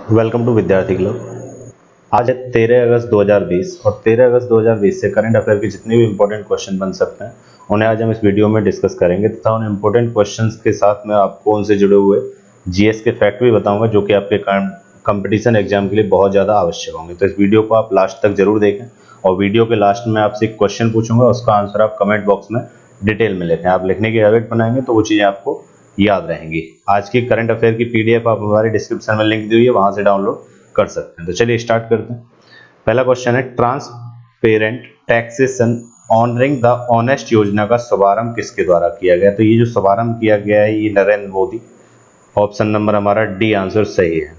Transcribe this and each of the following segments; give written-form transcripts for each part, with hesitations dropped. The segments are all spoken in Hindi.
वेलकम टू विद्यार्थी क्लब। आज है 13 अगस्त 2020 और 13 अगस्त 2020 से करंट अफेयर के जितने भी इंपॉर्टेंट क्वेश्चन बन सकते हैं उन्हें आज हम इस वीडियो में डिस्कस करेंगे तथा उन इंपॉर्टेंट क्वेश्चंस के साथ मैं आपको उनसे जुड़े हुए जीएस के फैक्ट भी बताऊंगा जो कि आपके कंपटीशन एग्जाम के लिए बहुत ज़्यादा आवश्यक होंगे। तो इस वीडियो को आप लास्ट तक जरूर देखें और वीडियो के लास्ट में आपसे एक क्वेश्चन पूछूंगा, उसका आंसर आप कमेंट बॉक्स में डिटेल में लिखें। आप लिखने की हैबिट बनाएंगे तो वो चीज़ें आपको याद रहेंगी। आज की करंट अफेयर की पीडीएफ आप हमारे डिस्क्रिप्शन में लिंक दी हुई है, वहां से डाउनलोड कर सकते हैं। तो चलिए स्टार्ट करते हैं। पहला क्वेश्चन है, transparent taxation honouring the honest योजना का शुभारंभ किसके द्वारा किया गया? तो ये जो शुभारंभ किया गया है ये नरेंद्र मोदी, ऑप्शन नंबर हमारा डी आंसर सही है।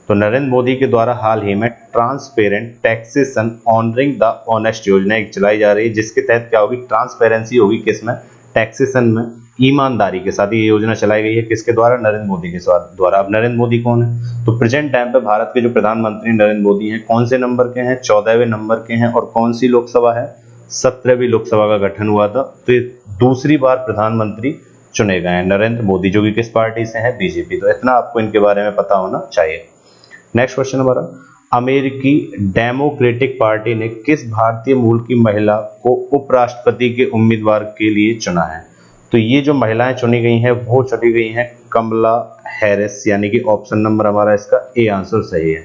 तो नरेंद्र मोदी के द्वारा हाल ही में transparent taxation honouring the honest योजना एक चलाई जा रही है, जिसके तहत क्या होगी, ट्रांसपेरेंसी होगी किसमें, टैक्सेशन में, ईमानदारी के साथ ये योजना चलाई गई है। किसके द्वारा? नरेंद्र मोदी के द्वारा। अब नरेंद्र मोदी कौन है? तो प्रेजेंट टाइम पे भारत के जो प्रधानमंत्री नरेंद्र मोदी हैं, कौन से नंबर के हैं? 14वें नंबर के हैं। और कौन सी लोकसभा है? 17वीं लोकसभा का गठन हुआ था। तो ये दूसरी बार प्रधानमंत्री चुने गए हैं नरेंद्र मोदी, जो कि किस पार्टी से है? बीजेपी। तो इतना आपको इनके बारे में पता होना चाहिए। नेक्स्ट क्वेश्चन हमारा, अमेरिकी डेमोक्रेटिक पार्टी ने किस भारतीय मूल की महिला को उपराष्ट्रपति के उम्मीदवार के लिए चुना है? तो ये जो महिलाएं चुनी गई हैं वो चुनी गई हैं कमला हैरिस, यानी कि ऑप्शन नंबर हमारा इसका ए आंसर सही है।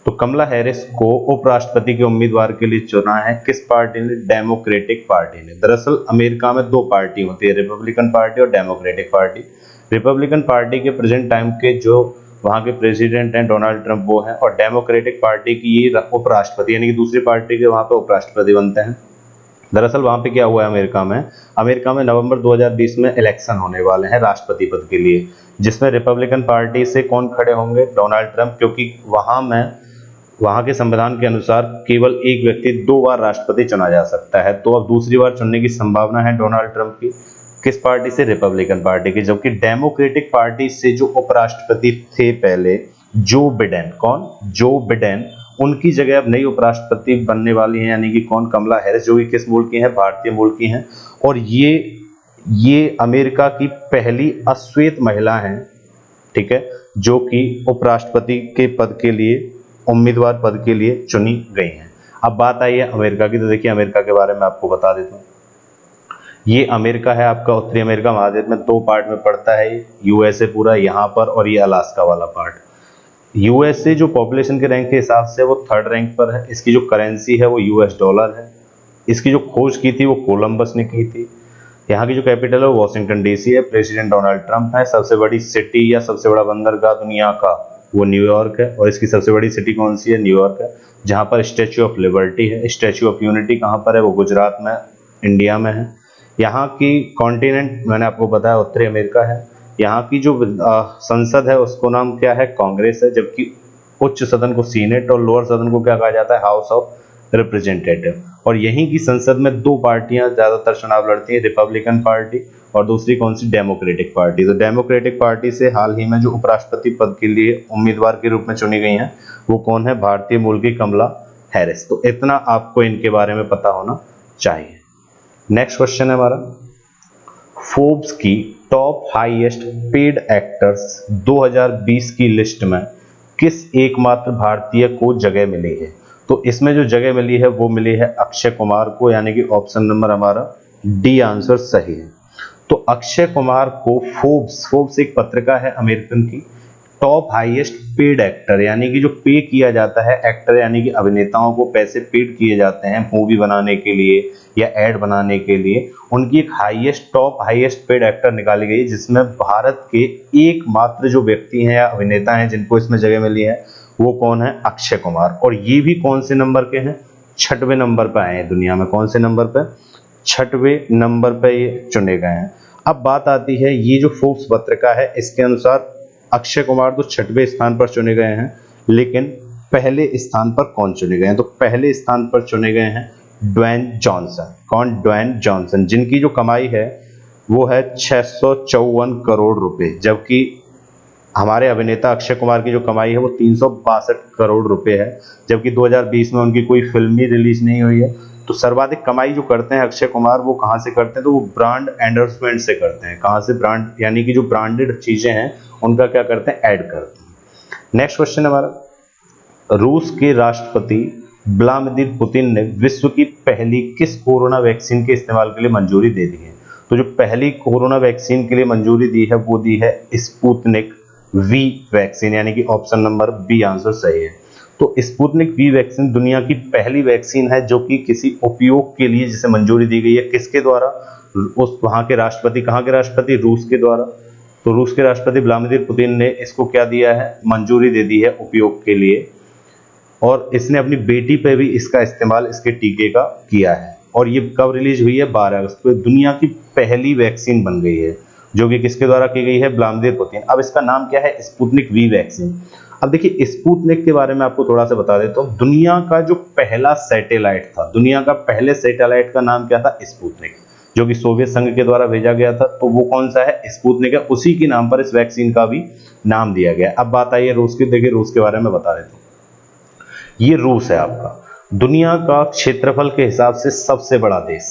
तो कमला हैरिस को उपराष्ट्रपति के उम्मीदवार के लिए चुना है किस पार्टी ने? डेमोक्रेटिक पार्टी ने। दरअसल अमेरिका में दो पार्टी होती है, रिपब्लिकन पार्टी और डेमोक्रेटिक पार्टी। रिपब्लिकन पार्टी के प्रेजेंट टाइम के जो वहां के प्रेसिडेंट हैं डोनाल्ड ट्रंप, वो हैं, और डेमोक्रेटिक पार्टी की ये उपराष्ट्रपति, यानी कि दूसरी पार्टी के वहां पे उपराष्ट्रपति बनते हैं। दरअसल वहां पे क्या हुआ है, अमेरिका में नवंबर 2020 में इलेक्शन होने वाले हैं राष्ट्रपति पद के लिए, जिसमें रिपब्लिकन पार्टी से कौन खड़े होंगे? डोनाल्ड ट्रंप, क्योंकि वहां के संविधान के अनुसार केवल एक व्यक्ति 2 बार राष्ट्रपति चुना जा सकता है। तो अब दूसरी बार चुनने की संभावना है डोनाल्ड ट्रंप की। किस पार्टी से? रिपब्लिकन पार्टी की। जबकि डेमोक्रेटिक पार्टी से जो उपराष्ट्रपति थे पहले, जो बिडेन, कौन? जो बिडेन, उनकी जगह अब नई उपराष्ट्रपति बनने वाली हैं, यानी कि कौन? कमला हैरिस, जो कि किस मूल की हैं? भारतीय मूल की हैं। और ये अमेरिका की पहली अश्वेत महिला हैं, ठीक है, जो कि उपराष्ट्रपति के पद के लिए, उम्मीदवार पद के लिए चुनी गई हैं। अब बात आई है अमेरिका की। तो देखिए अमेरिका के बारे में आपको बता देता हूँ। ये अमेरिका है आपका उत्तरी अमेरिका महाद्वीप में 2 पार्ट में पड़ता है। यूएसए पूरा यहाँ पर, और ये अलास्का वाला पार्ट। यूएसए जो पॉपुलेशन के रैंक के हिसाब से वो 3rd रैंक पर है। इसकी जो करेंसी है वो यूएस डॉलर है। इसकी जो खोज की थी वो कोलंबस ने की थी। यहाँ की जो कैपिटल है वो वॉशिंगटन डीसी है। प्रेसिडेंट डोनाल्ड ट्रंप है। सबसे बड़ी सिटी या सबसे बड़ा बंदरगाह दुनिया का वो न्यूयॉर्क है। और इसकी सबसे बड़ी सिटी कौन सी है? न्यूयॉर्क है। जहाँ पर स्टैच्यू ऑफ लिबर्टी है। स्टैच्यू ऑफ यूनिटी कहाँ पर है? वो गुजरात में, इंडिया में है। यहाँ की कॉन्टिनेंट मैंने आपको बताया उत्तरी अमेरिका है। यहाँ की जो संसद है उसको नाम क्या है? कांग्रेस है। जबकि उच्च सदन को सीनेट और लोअर सदन को क्या कहा जाता है? House of representative. और यहीं की संसद में 2 पार्टियां ज्यादातर चुनाव लड़ती है, रिपब्लिकन पार्टी और दूसरी कौन सी? Democratic Party. तो डेमोक्रेटिक पार्टी से हाल ही में जो उपराष्ट्रपति पद के लिए उम्मीदवार के रूप में चुनी गई हैं वो कौन है? भारतीय मूल की कमला हैरिस। तो इतना आपको इनके बारे में पता होना चाहिए। नेक्स्ट क्वेश्चन है हमारा, फोर्ब्स की टॉप हाईएस्ट पेड एक्टर्स 2020 की लिस्ट में किस एकमात्र भारतीय को जगह मिली है? तो इसमें जो जगह मिली है वो मिली है अक्षय कुमार को, यानी कि ऑप्शन नंबर हमारा डी आंसर सही है। तो अक्षय कुमार को फोर्ब्स एक पत्रिका है अमेरिकन की, टॉप हाईएस्ट पेड एक्टर, यानी कि जो पे किया जाता है एक्टर, यानी कि अभिनेताओं को पैसे पेड किए जाते हैं मूवी बनाने के लिए या एड बनाने के लिए, उनकी एक टॉप हाईएस्ट पेड एक्टर निकाली गई, जिसमें भारत के एकमात्र जो व्यक्ति हैं या अभिनेता हैं जिनको इसमें जगह मिली है वो कौन है? अक्षय कुमार। और ये भी कौन से नंबर के हैं? 6वें नंबर पर आए हैं दुनिया में। कौन से नंबर पर? 6वें नंबर पर ये चुने गए हैं। अब बात आती है, ये जो फोर्ब्स पत्रिका है इसके अनुसार अक्षय कुमार तो 6वें स्थान पर चुने गए हैं, लेकिन पहले स्थान पर कौन चुने गए हैं? तो पहले स्थान पर चुने गए हैं ड्वेन जॉनसन। कौन? ड्वेन जॉनसन, जिनकी जो कमाई है वो है 654 करोड़ रुपए। जबकि हमारे अभिनेता अक्षय कुमार की जो कमाई है वो 362 करोड़ रुपए है। जबकि 2020 में उनकी कोई फिल्म भी रिलीज नहीं हुई है। तो सर्वाधिक कमाई जो करते हैं अक्षय कुमार, वो कहाँ से करते हैं? तो वो ब्रांड एंडोर्समेंट से करते हैं। कहाँ से? ब्रांड, यानी कि जो ब्रांडेड चीजें हैं उनका क्या करते हैं? ऐड करते हैं। नेक्स्ट क्वेश्चन हमारा, रूस के राष्ट्रपति व्लादिमीर पुतिन ने विश्व की पहली किस कोरोना वैक्सीन के इस्तेमाल के लिए मंजूरी दे दी है? तो जो पहली कोरोना वैक्सीन के लिए मंजूरी दी है वो दी है स्पुतनिक वी वैक्सीन, यानी कि ऑप्शन नंबर बी आंसर सही है। तो स्पुतनिक वी वैक्सीन दुनिया की पहली वैक्सीन है जो कि किसी उपयोग के लिए जिसे मंजूरी दी गई है, किसके द्वारा? उस वहां के राष्ट्रपति, कहां के राष्ट्रपति? रूस के द्वारा। तो रूस के राष्ट्रपति व्लादिमीर पुतिन ने इसको क्या दिया है? मंजूरी दे दी है उपयोग के लिए, और इसने अपनी बेटी पे भी इसका इस्तेमाल इसके टीके का किया है। और ये कब रिलीज हुई है? 12 अगस्त को। दुनिया की पहली वैक्सीन बन गई है जो कि किसके द्वारा की गई है? Vladimir Putin. अब इसका नाम क्या है? Sputnik V vaccine. अब देखिए स्पुतनिक के बारे में आपको थोड़ा सा बता देता हूँ। दुनिया का जो पहला सैटेलाइट था, दुनिया का पहले सैटेलाइट का नाम क्या था? स्पुतनिक, जो कि सोवियत संघ के द्वारा भेजा गया था। तो वो कौन सा है? स्पुतनिक है। उसी के नाम पर इस वैक्सीन का भी नाम दिया गया। अब बात आई है रूस की। देखिए रूस के बारे में बता देता हूँ। ये रूस है आपका दुनिया का क्षेत्रफल के हिसाब से सबसे बड़ा देश,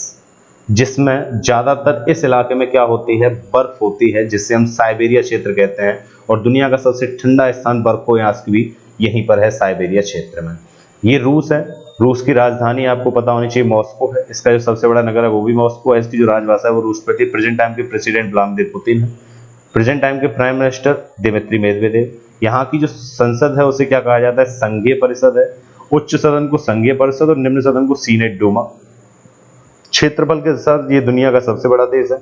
जिसमें ज्यादातर इस इलाके में क्या होती है? बर्फ होती है, जिससे हम साइबेरिया क्षेत्र कहते हैं। और दुनिया का सबसे ठंडा स्थान बर्फो यास्क भी यहीं पर है, साइबेरिया क्षेत्र में। ये रूस है। रूस की राजधानी आपको पता होनी चाहिए मॉस्को है। इसका जो सबसे बड़ा नगर है वो भी मॉस्को है। इसकी जो राजभाषा है वो रूस पर थी। प्रेजेंट टाइम के प्रेसिडेंट व्लादिमीर पुतिन है। प्रेजेंट टाइम के प्राइम मिनिस्टर दिमित्री मेदवेदेव। यहाँ की जो संसद है उसे क्या कहा जाता है? संघीय परिषद है। उच्च सदन को संघीय परिषद और निम्न सदन को सीनेट डूमा। क्षेत्रफल के साथ ये दुनिया का सबसे बड़ा देश है,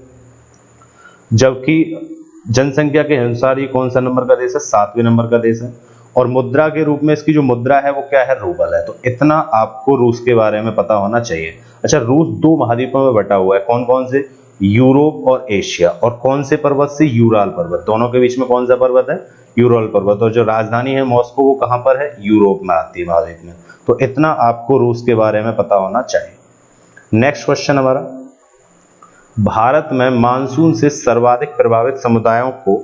जबकि जनसंख्या के अनुसार ये कौन सा नंबर का देश है? 7वें नंबर का देश है। और मुद्रा के रूप में इसकी जो मुद्रा है वो क्या है? रूबल है। तो इतना आपको रूस के बारे में पता होना चाहिए। अच्छा, रूस 2 महाद्वीपों में बटा हुआ है। कौन कौन से? यूरोप और एशिया। और कौन से पर्वत से? यूराल पर्वत। दोनों के बीच में कौन सा पर्वत है? यूराल पर्वत। और जो राजधानी है मॉस्को वो कहां पर है? यूरोप में आती है, महाद्वीप में। तो इतना आपको रूस के बारे में पता होना चाहिए। नेक्स्ट क्वेश्चन हमारा, भारत में मानसून से सर्वाधिक प्रभावित समुदायों को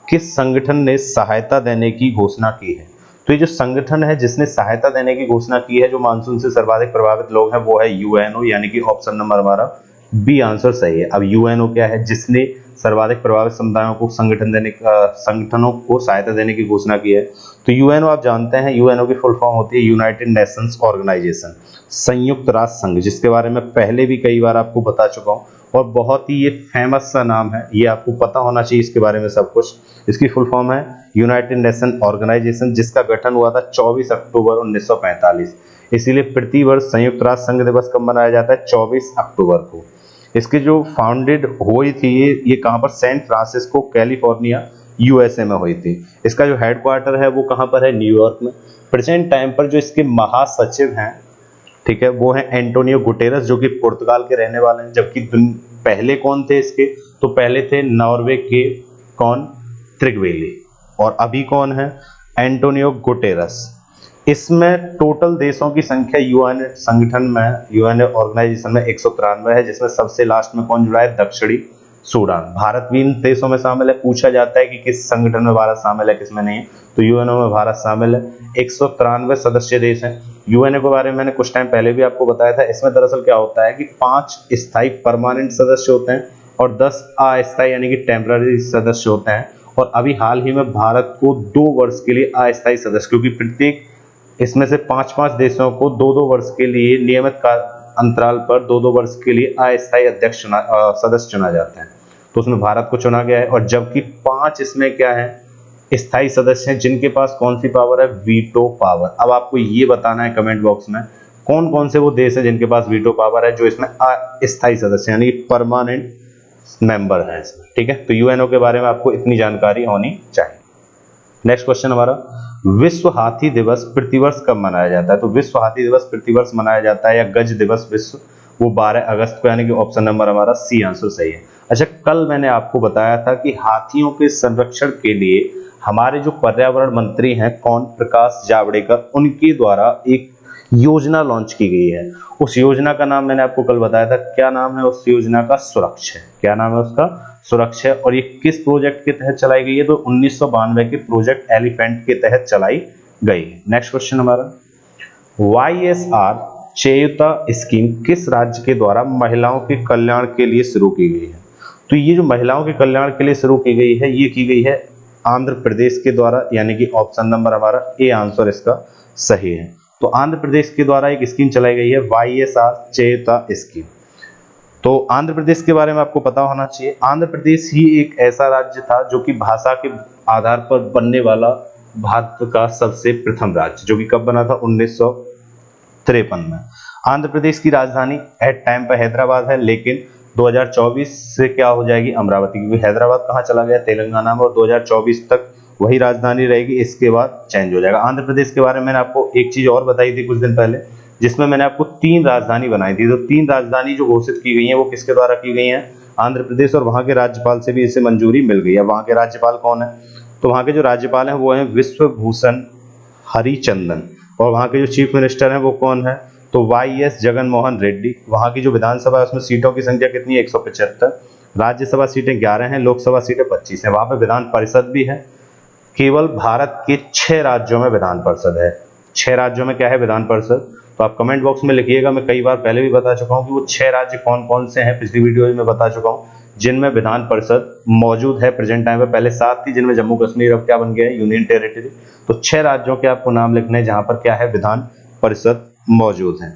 किस संगठन ने सहायता देने की घोषणा की है? तो ये जो संगठन है जिसने सहायता देने की घोषणा की है जो मानसून से सर्वाधिक प्रभावित लोग हैं वो है यूएनओ, यानी कि ऑप्शन नंबर हमारा बी आंसर सही है। अब यूएनओ क्या है? जिसने सर्वाधिक प्रभावित समुदायों को संगठनों को सहायता देने की घोषणा की है। तो यूएनओ आप जानते हैं, यूएनओ की फुल फॉर्म होती है यूनाइटेड नेशंस ऑर्गेनाइजेशन, संयुक्त राष्ट्र संघ, जिसके बारे में पहले भी कई बार आपको बता चुका हूं। और बहुत ही ये फेमस सा नाम है, ये आपको पता होना चाहिए इसके बारे में सब कुछ। इसकी फुल फॉर्म है यूनाइटेड नेशन ऑर्गेनाइजेशन, जिसका गठन हुआ था 24 अक्टूबर 1945। इसीलिए प्रतिवर्ष संयुक्त राष्ट्र संघ दिवस कब मनाया जाता है? 24 अक्टूबर को। इसकी जो फाउंडेड हुई थी ये कहां पर? सैन फ्रांसिस्को, कैलिफोर्निया, यूएसए में हुई थी। इसका जो हेडक्वार्टर है वो कहां पर है? न्यूयॉर्क में। प्रेजेंट टाइम पर जो इसके महासचिव हैं, ठीक है, वो है एंटोनियो गुटेरस, जो कि पुर्तगाल के रहने वाले हैं। जबकि पहले कौन थे इसके? तो पहले थे नॉर्वे के कौन? त्रिगवेली। और अभी कौन है? Antonio Guterres. इसमें टोटल देशों की संख्या यूएन संगठन में, यूएन ऑर्गेनाइजेशन में 193 है, जिसमें सबसे लास्ट में कौन जुड़ा है? दक्षिणी सूडान। भारत भी इन देशों में शामिल है। पूछा जाता है कि किस संगठन में भारत शामिल है, किसमें नहीं है। तो यूएनओ में भारत शामिल है। 193 सदस्य देश हैं। यूएनओ के बारे में मैंने कुछ टाइम पहले भी आपको बताया था। इसमें दरअसल क्या होता है कि 5 स्थायी परमानेंट सदस्य होते हैं और 10 अस्थायी यानी कि टेम्पररी सदस्य होते हैं। और अभी हाल ही में भारत को 2 वर्ष के लिए अस्थायी सदस्य, क्योंकि प्रत्येक इसमें से 5-5 देशों को 2-2 वर्ष के लिए नियमित अंतराल पर 2-2 वर्ष के लिए अस्थायी अध्यक्ष सदस्य चुना जाते हैं। तो उसमें भारत को चुना गया है। और जबकि 5 इसमें क्या है? स्थायी सदस्य हैं, जिनके पास कौन सी पावर है? Veto power. अब आपको ये बताना है कमेंट बॉक्स में कौन कौन से वो देश हैं जिनके पास वीटो पावर है, जो इसमें अस्थायी सदस्य यानी परमानेंट मेंबर हैं इसमें। ठीक है, तो यूएनओ के बारे में आपको इतनी जानकारी होनी चाहिए। नेक्स्ट क्वेश्चन हमारा, विश्व हाथी दिवस प्रतिवर्ष कब मनाया जाता है? तो विश्व हाथी दिवस प्रतिवर्ष मनाया जाता है, या गज दिवस विश्व, वो 12 अगस्त को, यानी कि ऑप्शन नंबर हमारा सी आंसर सही है। अच्छा, कल मैंने आपको बताया था कि हाथियों के संरक्षण के लिए हमारे जो पर्यावरण मंत्री हैं कौन? प्रकाश जावड़ेकर, उनके द्वारा एक योजना लॉन्च की गई है। उस योजना का नाम मैंने आपको कल बताया था। क्या नाम है उस योजना का? सुरक्ष है। क्या नाम है उसका? सुरक्ष है। और ये किस प्रोजेक्ट के तहत चलाई गई है? तो 1992 के प्रोजेक्ट एलिफेंट के तहत चलाई गई है। नेक्स्ट क्वेश्चन हमारा, YSR चेयुता स्कीम किस राज्य के द्वारा महिलाओं के कल्याण के लिए शुरू की गई है? तो ये जो महिलाओं के कल्याण के लिए शुरू की गई है, ये की गई है आंध्र प्रदेश के द्वारा, यानी कि ऑप्शन नंबर हमारा ए आंसर इसका सही है। तो आंध्र प्रदेश के द्वारा एक स्कीम चलाई गई है YSR चेता स्कीम। तो आंध्र प्रदेश के बारे में आपको पता होना चाहिए, आंध्र प्रदेश ही एक ऐसा राज्य था जो कि भाषा के आधार पर बनने वाला भारत का सबसे प्रथम राज्य, जो कि कब बना था 1953 में। आंध्र प्रदेश की राजधानी एट टाइम पर हैदराबाद है, लेकिन 2024 से क्या हो जाएगी अमरावती, क्योंकि हैदराबाद कहाँ चला गया तेलंगाना में, और 2024 तक वही राजधानी रहेगी, इसके बाद चेंज हो जाएगा। आंध्र प्रदेश के बारे में मैंने आपको एक चीज और बताई थी कुछ दिन पहले, जिसमें मैंने आपको 3 राजधानी बनाई थी। तो 3 राजधानी जो घोषित की गई हैं वो किसके द्वारा की गई हैं, आंध्र प्रदेश, और वहां के राज्यपाल से भी इसे मंजूरी मिल गई है। वहां के राज्यपाल कौन है, तो वहां के जो राज्यपाल हैं वो हैं विश्वभूषण हरिचंदन, और वहां के जो चीफ मिनिस्टर हैं वो कौन है, तो YS जगनमोहन रेड्डी। वहां की जो विधानसभा है उसमें सीटों की संख्या कितनी है 175, राज्यसभा सीटें 11 हैं, लोकसभा सीटें 25 हैं। वहां पे विधान परिषद भी है। केवल भारत के 6 राज्यों में विधान परिषद है। 6 राज्यों में क्या है विधान परिषद, तो आप कमेंट बॉक्स में लिखिएगा। मैं कई बार पहले भी बता चुका हूं कि वो 6 राज्य कौन कौन से हैं, पिछली वीडियो में बता चुका हूं, जिनमें विधान परिषद मौजूद है प्रेजेंट टाइम पे। पहले 7 थी, जिनमें जम्मू कश्मीर अब क्या बन गया है यूनियन टेरिटरी। तो 6 राज्यों के आपको नाम लिखने हैं जहां पर क्या है विधान परिषद मौजूद है।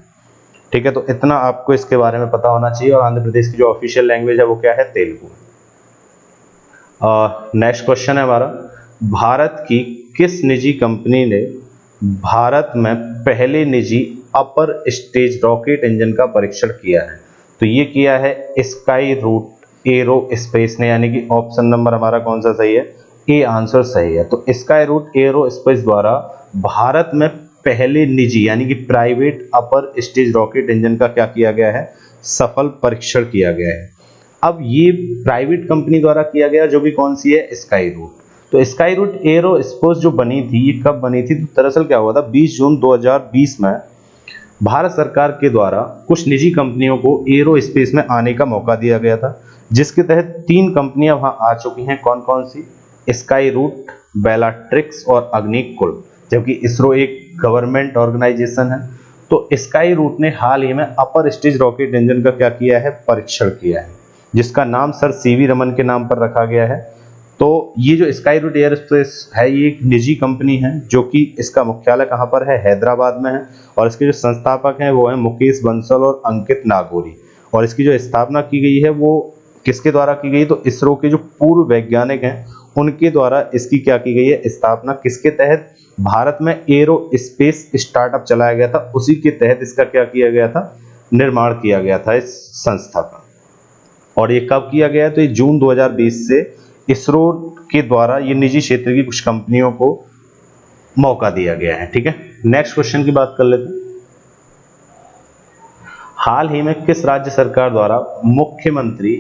ठीक है, तो इतना आपको इसके बारे में पता होना चाहिए। और आंध्र प्रदेश की जो ऑफिशियल लैंग्वेज है वो क्या है, तेलुगु। नेक्स्ट क्वेश्चन है हमारा, भारत की किस निजी कंपनी ने भारत में पहले निजी अपर स्टेज रॉकेट इंजन का परीक्षण किया है, तो ये किया है स्काई रूट एरोस्पेस ने, यानी कि ऑप्शन नंबर हमारा कौन सा सही है, ए आंसर सही है। तो स्काई रूट एरोस्पेस द्वारा भारत में पहले निजी यानी कि private upper stage rocket engine का क्या किया गया है, सफल परीक्षण किया गया है। अब ये प्राइवेट कंपनी द्वारा किया गया, जो कि कौन सी है, स्काई रूट। तो स्काई रूट एरोस्पेस जो बनी थी, ये कब बनी थी, तो दरअसल क्या हुआ था 20 जून 2020 में भारत सरकार के द्वारा कुछ निजी कंपनियों को एरोस्पेस में आने का मौका दिया गया था, जिसके तहत 3 कंपनियां वहां आ चुकी हैं। कौन कौन सी, स्काई रूट, बेलाट्रिक्स और अग्निकुल, जबकि इसरो एक गवर्नमेंट ऑर्गेनाइजेशन है। तो स्काई रूट ने हाल ही में अपर स्टेज रॉकेट इंजन का क्या किया है, परीक्षण किया है, जिसका नाम सर सीवी रमन के नाम पर रखा गया है। तो ये जो स्काई रूट एरोस्पेस है ये एक निजी कंपनी है, जो कि इसका मुख्यालय कहाँ पर है, हैदराबाद में है। और इसके जो संस्थापक हैं वो हैं मुकेश बंसल और अंकित नागोरी। और इसकी जो स्थापना की गई है वो किसके द्वारा की गई, तो इसरो के जो पूर्व वैज्ञानिक हैं उनके द्वारा इसकी क्या की गई है स्थापना। किसके तहत, भारत में एरोस्पेस स्टार्टअप चलाया गया था, उसी के तहत इसका क्या किया गया था, निर्माण किया गया था इस संस्था का। और ये कब किया गया, तो ये जून 2020 से इसरो के द्वारा ये निजी क्षेत्र की कुछ कंपनियों को मौका दिया गया है। ठीक है, नेक्स्ट क्वेश्चन की बात कर लेते हैं। हाल ही में किस राज्य सरकार द्वारा मुख्यमंत्री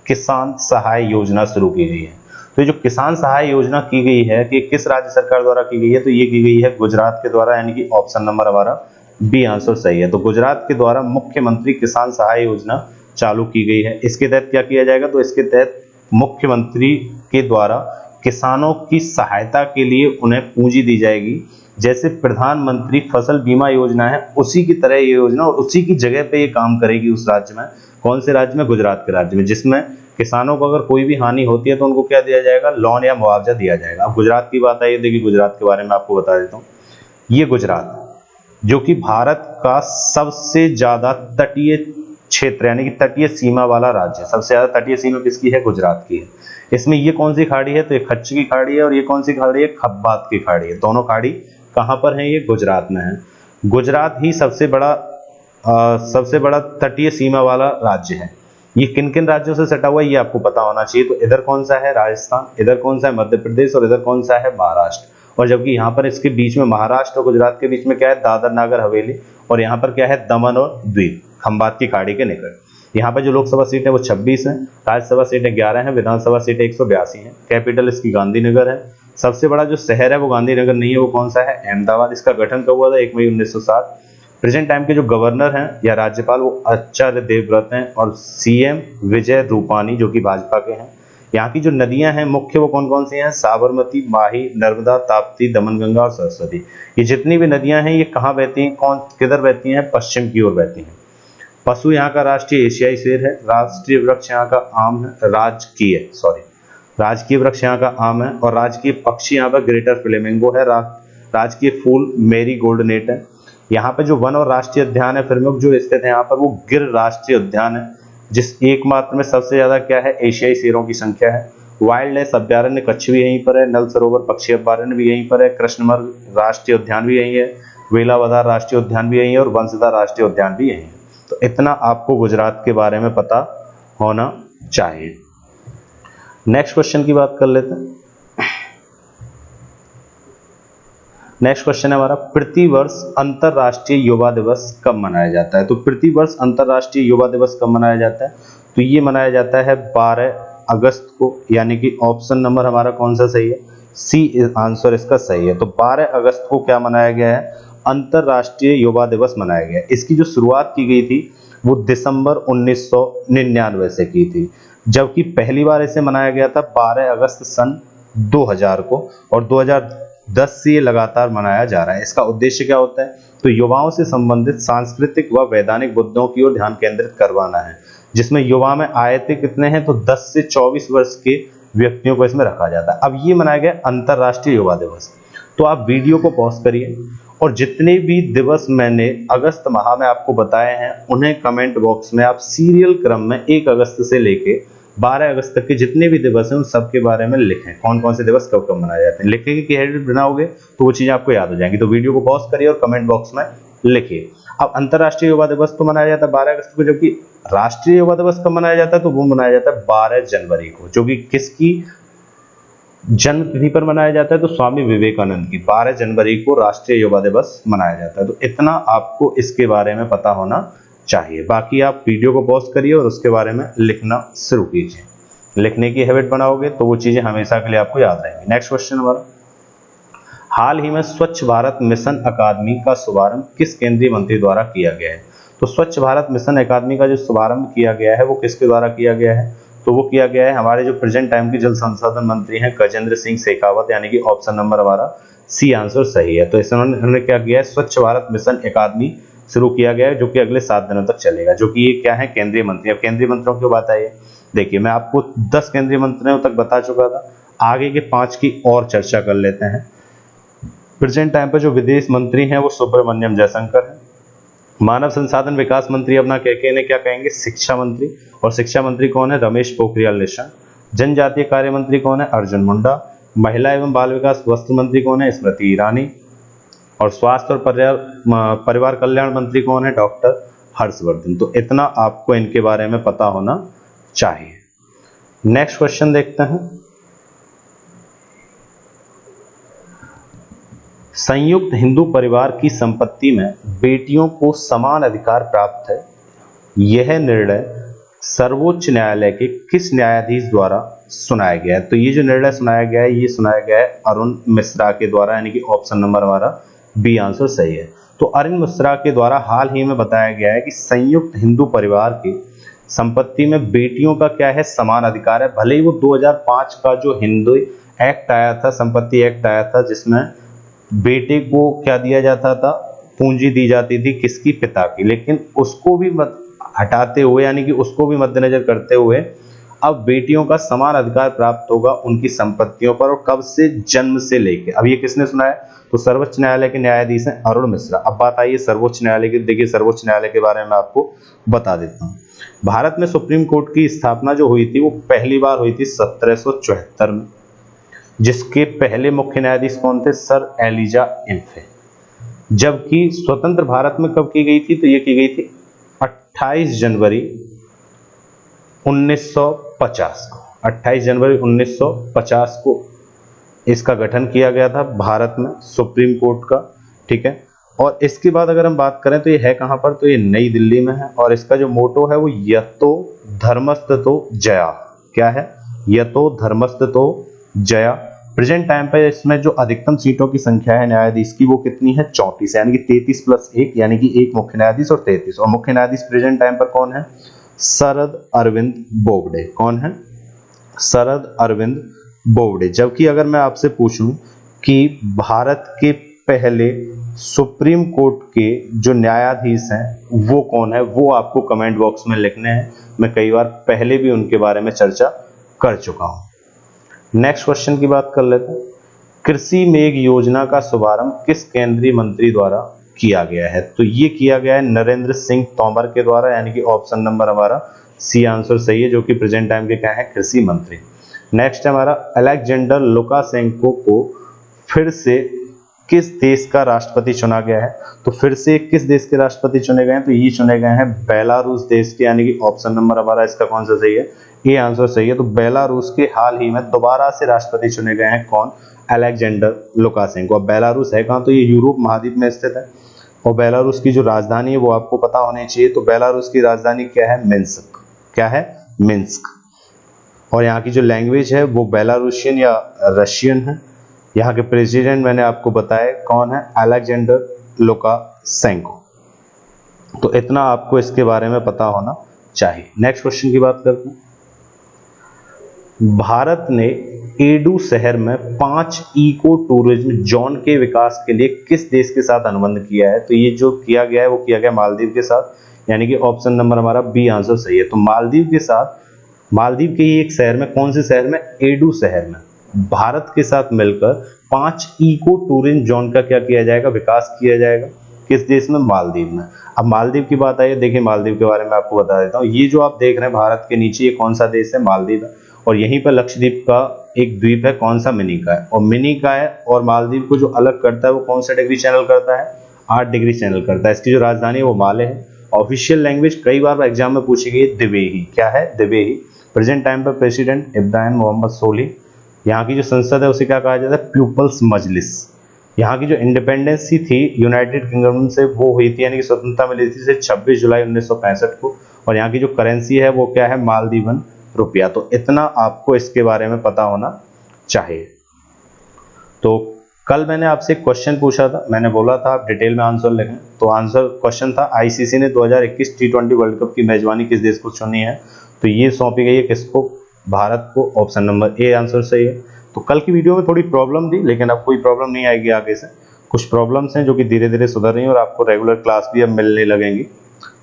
किसान सहाय योजना शुरू की गई है, तो ये जो किसान सहाय योजना की गई है कि किस राज्य सरकार द्वारा की गई है, तो ये की गई है गुजरात के द्वारा, यानी कि ऑप्शन नंबर हमारा बी आंसर सही है। तो गुजरात के द्वारा मुख्यमंत्री किसान सहाय योजना चालू की गई है। इसके तहत क्या किया जाएगा, तो इसके तहत मुख्यमंत्री के द्वारा किसानों की सहायता के लिए उन्हें पूंजी दी जाएगी। जैसे प्रधानमंत्री फसल बीमा योजना है, उसी की तरह ये योजना और उसी की जगह पे ये काम करेगी उस राज्य में। कौन से राज्य में, गुजरात के राज्य में, जिसमें किसानों को अगर कोई भी हानि होती है तो उनको क्या दिया जाएगा, लोन या मुआवजा दिया जाएगा। अब गुजरात की बात आई है, देखिए गुजरात के बारे में आपको बता देता हूँ। ये गुजरात जो कि भारत का सबसे ज्यादा तटीय क्षेत्र यानी कि तटीय सीमा वाला राज्य, सबसे ज्यादा तटीय सीमा किसकी है, गुजरात की है। इसमें ये कौन सी खाड़ी है, तो ये कच्छ की खाड़ी है, और ये कौन सी खाड़ी है, खब्बात की खाड़ी है। दोनों खाड़ी कहाँ पर है, ये गुजरात में है। गुजरात ही सबसे बड़ा तटीय सीमा वाला राज्य है। ये किन किन राज्यों से सटा हुआ है ये आपको पता होना चाहिए। तो इधर कौन सा है, राजस्थान, इधर कौन सा है, मध्य प्रदेश, और इधर कौन सा है, महाराष्ट्र। और जबकि यहाँ पर इसके बीच में महाराष्ट्र और गुजरात के बीच में क्या है, दादर नागर हवेली, और यहाँ पर क्या है, दमन और द्वीप, खंबात की खाड़ी के निकट। यहाँ पर जो लोकसभा सीट है वो 26 है, राज्यसभा सीटें 11 हैं, विधानसभा सीटें 182 हैं। कैपिटल इसकी गांधीनगर है। सबसे बड़ा जो शहर है वो गांधीनगर नहीं है, वो कौन सा है, अहमदाबाद। इसका गठन कब हुआ था, 1 मई 1960। प्रेजेंट टाइम के जो गवर्नर हैं या राज्यपाल वो आचार्य देवव्रत हैं, और सीएम विजय रूपानी जो कि भाजपा के हैं। यहाँ की जो नदियां हैं मुख्य वो कौन कौन सी हैं, साबरमती, माही, नर्मदा, ताप्ती, दमनगंगा और सरस्वती। ये जितनी भी नदियां हैं ये कहाँ बहती हैं, किधर बहती हैं, पश्चिम की ओर बहती हैं। पशु यहाँ का राष्ट्रीय एशियाई शेर है। राष्ट्रीय वृक्ष यहाँ का आम है, राजकीय वृक्ष यहाँ का आम है और राजकीय पक्षी यहाँ पर ग्रेटर फ्लेमिंगो है। राजकीय फूल मेरी गोल्डनेट है। यहाँ पे जो वन और राष्ट्रीय उद्यान है प्रमुख जो स्थित है यहाँ पर वो गिर राष्ट्रीय उद्यान है, जिस एकमात्र में सबसे ज्यादा क्या है एशियाई शेरों की संख्या है। वाइल्ड लाइफ अभ्यारण्य कच्छ भी यहीं पर है, नल सरोवर पक्षी अभ्यारण्य भी यहीं पर है, कृष्णमर्ग राष्ट्रीय उद्यान भी यहीं है, वेलावदार राष्ट्रीय उद्यान भी यहीं है और वंशधार राष्ट्रीय उद्यान भी यहीं है। तो इतना आपको गुजरात के बारे में पता होना चाहिए। नेक्स्ट क्वेश्चन की बात कर लेते हैं। नेक्स्ट क्वेश्चन है हमारा, प्रतिवर्ष अंतरराष्ट्रीय युवा दिवस कब मनाया जाता है? तो प्रतिवर्ष अंतरराष्ट्रीय युवा दिवस कब मनाया जाता है? तो ये मनाया जाता है 12 अगस्त को, यानी कि ऑप्शन नंबर हमारा कौन सा सही है? सी आंसर इसका सही है। तो 12 अगस्त को क्या मनाया गया है? अंतरराष्ट्रीय युवा दिवस मनाया गया। इसकी जो शुरुआत की गई थी वो दिसंबर 1999 से की थी, जबकि पहली बार इसे मनाया गया था 12 अगस्त सन 2000 को और 2010 से ये लगातार मनाया जा रहा है। इसका उद्देश्य क्या होता है? तो युवाओं से संबंधित सांस्कृतिक व वैधानिक मुद्दों की ओर ध्यान केंद्रित करवाना है, जिसमें युवा में आयते कितने हैं? तो 10 से 24 वर्ष के व्यक्तियों को इसमें रखा जाता है। अब ये मनाया गया अंतरराष्ट्रीय युवा दिवस। तो आप वीडियो को पॉज करिए और जितने भी दिवस मैंने अगस्त माह में आपको बताए हैं उन्हें कमेंट बॉक्स में आप सीरियल क्रम में 1 अगस्त से लेके 12 अगस्त तक के जितने भी दिवस हैं उन सब के बारे में लिखें, कौन कौन से दिवस कब कब मनाए जाते हैं। लिखेंगे कि हेड बनाओगे तो वो चीजें आपको याद हो जाएंगी। तो वीडियो को पॉज करिए और कमेंट बॉक्स में लिखिए। अब अंतरराष्ट्रीय युवा दिवस तो मनाया जाता है 12 अगस्त को, जबकि राष्ट्रीय युवा दिवस कब मनाया जाता है? तो वो मनाया जाता है 12 जनवरी को, जो कि किसकी जन्म तिथि पर मनाया जाता है? तो स्वामी विवेकानंद की 12 जनवरी को राष्ट्रीय युवा दिवस मनाया जाता है। तो इतना आपको इसके बारे में पता होना चाहिए। बाकी आप वीडियो को पॉज करिए और उसके बारे में लिखना शुरू कीजिए। लिखने की हैबिट बनाओगे तो वो चीजें हमेशा के लिए आपको याद रहेंगी। नेक्स्ट क्वेश्चन हमारा, हाल ही में स्वच्छ भारत मिशन अकादमी का शुभारंभ किस केंद्रीय मंत्री द्वारा किया गया है? तो स्वच्छ भारत मिशन अकादमी का जो शुभारंभ किया गया है वो किसके द्वारा किया गया है? तो वो किया गया है हमारे जो प्रेजेंट टाइम के जल संसाधन मंत्री हैं गजेंद्र सिंह शेखावत, यानी कि ऑप्शन नंबर हमारा सी आंसर सही है। तो इन्होंने क्या किया है? स्वच्छ भारत मिशन अकादमी शुरू किया गया है, जो कि अगले 7 दिनों तक चलेगा, जो कि ये क्या है? केंद्रीय मंत्री। अब केंद्रीय मंत्रियों की बात आई है, देखिए मैं आपको 10 केंद्रीय मंत्रियों तक बता चुका था, आगे के 5 की और चर्चा कर लेते हैं। प्रेजेंट टाइम पर जो विदेश मंत्री हैं वो सुब्रमण्यम जयशंकर है। मानव संसाधन विकास मंत्री अपना इन्हें क्या कहेंगे? शिक्षा मंत्री। और शिक्षा मंत्री कौन है? रमेश पोखरियाल निशंक। जनजातीय कार्य मंत्री कौन है? अर्जुन मुंडा। महिला एवं बाल विकास वस्त्र मंत्री कौन है? स्मृति ईरानी। और स्वास्थ्य और परिवार कल्याण मंत्री कौन है? डॉक्टर हर्षवर्धन। तो इतना आपको इनके बारे में पता होना चाहिए। नेक्स्ट क्वेश्चन देखते हैं, संयुक्त हिंदू परिवार की संपत्ति में बेटियों को समान अधिकार प्राप्त है, यह निर्णय सर्वोच्च न्यायालय के किस न्यायाधीश द्वारा सुनाया गया है? तो ये जो निर्णय सुनाया गया है ये सुनाया गया है अरुण मिश्रा के द्वारा, यानी कि ऑप्शन नंबर हमारा बी आंसर सही है। तो अरुण मिश्रा के द्वारा हाल ही में बताया गया है कि संयुक्त हिंदू परिवार की संपत्ति में बेटियों का क्या है? समान अधिकार है। भले ही वो 2005 का जो हिंदू एक्ट आया था, संपत्ति एक्ट आया था, जिसमें बेटे को क्या दिया जाता था? पूंजी दी जाती थी, किसकी? पिता की। लेकिन उसको भी हटाते हुए, यानी कि उसको भी मद्देनजर करते हुए अब बेटियों का समान अधिकार प्राप्त होगा उनकी संपत्तियों पर, और कब से? जन्म से लेके। अब ये किसने सुनाया? तो सर्वोच्च न्यायालय के न्यायाधीश हैं अरुण मिश्रा। अब बात आई है सर्वोच्च न्यायालय की। देखिए सर्वोच्च न्यायालय के बारे में आपको बता देता हूँ। भारत में सुप्रीम कोर्ट की स्थापना जो हुई थी वो पहली बार हुई थी 1774 में, जिसके पहले मुख्य न्यायाधीश कौन थे? Sir Elijah Impey. जबकि स्वतंत्र भारत में कब की गई थी? तो ये की गई थी 28 जनवरी 1950 को। 28 जनवरी 1950 को इसका गठन किया गया था भारत में सुप्रीम कोर्ट का, ठीक है। और इसके बाद अगर हम बात करें तो ये है कहां पर? तो ये नई दिल्ली में है, और इसका जो मोटो है वो यतो धर्मस्ततो जया। क्या है? यतो धर्मस्ततो जया। प्रेजेंट टाइम पे इसमें जो अधिकतम सीटों की संख्या है न्यायाधीश की वो कितनी है? 34, यानी कि 33 + 1, यानी कि एक मुख्य न्यायाधीश और 33। और मुख्य न्यायाधीश प्रेजेंट टाइम पर कौन है? शरद अरविंद बोबडे। कौन है? शरद अरविंद बोबडे। जबकि अगर मैं आपसे पूछूं कि भारत के पहले सुप्रीम कोर्ट के जो न्यायाधीश हैं वो कौन है, वो आपको कमेंट बॉक्स में लिखने हैं। मैं कई बार पहले भी उनके बारे में चर्चा कर चुका हूं। नेक्स्ट क्वेश्चन की बात कर लेते हैं। कृषि मेघ योजना का शुभारंभ किस केंद्रीय मंत्री द्वारा किया गया है? तो ये किया गया है नरेंद्र सिंह तोमर के द्वारा, यानी कि ऑप्शन नंबर हमारा सी आंसर सही है, जो कि प्रेजेंट टाइम के क्या है, कृषि मंत्री। नेक्स्ट है हमारा अलेक्जेंडर लुकाशेंको को फिर से किस देश का राष्ट्रपति चुना गया है? तो फिर से किस देश के राष्ट्रपति चुने गए हैं? तो ये चुने गए हैं बेलारूस देश के, यानी कि ऑप्शन नंबर हमारा इसका कौन सा सही है, ये आंसर सही है। तो बेलारूस के हाल ही में दोबारा से राष्ट्रपति चुने गए हैं, कौन? Alexander Lukashenko. अब बेलारूस है कहाँ? तो ये यूरोप महाद्वीप में स्थित है, और बेलारूस की जो राजधानी है वो आपको पता होनी चाहिए। तो बेलारूस की राजधानी क्या है? मिन्स्क। क्या है? मिन्स्क। और यहाँ की जो लैंग्वेज है वो बेलारूशियन या रशियन है। यहाँ के प्रेसिडेंट मैंने आपको बताया कौन है, अलेक्जेंडर लुकाशेंको। तो इतना आपको इसके बारे में पता होना चाहिए। नेक्स्ट क्वेश्चन की बात करते हैं। भारत ने एडू शहर में 5 इको टूरिज्म जोन के विकास के लिए किस देश के साथ अनुबंध किया है? तो ये जो किया गया है वो किया गया मालदीव के साथ, यानी कि ऑप्शन नंबर हमारा बी आंसर सही है। तो मालदीव के साथ, मालदीव के ही एक शहर में, कौन से शहर में? एडू शहर में भारत के साथ मिलकर 5 इको टूरिज्म जोन का क्या किया जाएगा? विकास किया जाएगा। किस देश में? मालदीव में। अब मालदीव की बात आई है, देखिए मालदीव के बारे में आपको बता देता हूँ। ये जो आप देख रहे हैं भारत के नीचे, ये कौन सा देश है? मालदीव है। और यहीं पर लक्षद्वीप का एक द्वीप है, कौन सा? मिनिका है। और मिनिका है और मालदीव को जो अलग करता है वो कौन सा डिग्री चैनल करता है? 8 डिग्री चैनल करता है। इसकी जो राजधानी है वो माले है। ऑफिशियल लैंग्वेज कई बार एग्जाम में पूछी गई, दिवेही। क्या है? दिवेही। प्रेजेंट टाइम पर प्रेसिडेंट इब्राहिम मोहम्मद सोली। यहाँ की जो संसद है उसे क्या कहा जाता है? पीपल्स मजलिस। यहाँ की जो इंडिपेंडेंसी थी यूनाइटेड किंगडम से वो हुई थी, यानी कि स्वतंत्रता मिली थी से 26 जुलाई 1965 को। और यहाँ की जो करेंसी है वो क्या है? मालदीवन रुपया। तो इतना आपको इसके बारे में पता होना चाहिए। तो कल मैंने आपसे एक क्वेश्चन पूछा था, मैंने बोला था आप डिटेल में आंसर लिखें। तो आंसर क्वेश्चन था, आईसीसी ने 2021 T20 वर्ल्ड कप की मेजबानी किस देश को चुनी है? तो ये सौंपी गई है किसको? भारत को। ऑप्शन नंबर ए आंसर सही है। तो कल की वीडियो में थोड़ी प्रॉब्लम थी, लेकिन अब कोई प्रॉब्लम नहीं आएगी आगे से। कुछ प्रॉब्लम्स हैं जो कि धीरे धीरे सुधर रही हैं और आपको रेगुलर क्लास भी अब मिलने लगेंगी।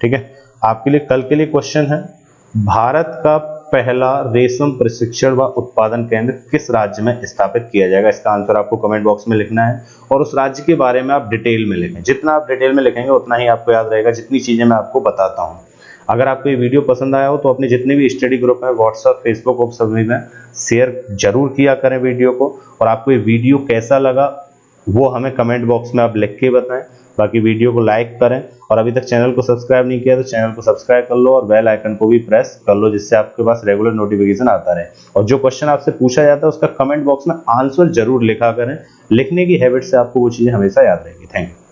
ठीक है, आपके लिए कल के लिए क्वेश्चन है, भारत का पहला रेशम प्रशिक्षण व उत्पादन केंद्र किस राज्य में स्थापित किया जाएगा? इसका आंसर आपको कमेंट बॉक्स में लिखना है, और उस राज्य के बारे में आप डिटेल में लिखें। जितना आप डिटेल में लिखेंगे उतना ही आपको याद रहेगा, जितनी चीजें मैं आपको बताता हूँ। अगर आपको ये वीडियो पसंद आया हो तो अपने जितने भी स्टडी ग्रुप हैं, व्हाट्सएप, फेसबुक और सभी में शेयर जरूर किया करें वीडियो को। और आपको ये वीडियो कैसा लगा वो हमें कमेंट बॉक्स में आप लिख के बताएं। बाकी वीडियो को लाइक करें, और अभी तक चैनल को सब्सक्राइब नहीं किया तो चैनल को सब्सक्राइब कर लो और बेल आइकन को भी प्रेस कर लो, जिससे आपके पास रेगुलर नोटिफिकेशन आता रहे। और जो क्वेश्चन आपसे पूछा जाता है उसका कमेंट बॉक्स में आंसर जरूर लिखा करें। लिखने की हैबिट से आपको वो चीजें हमेशा याद रहेगी। Thank you.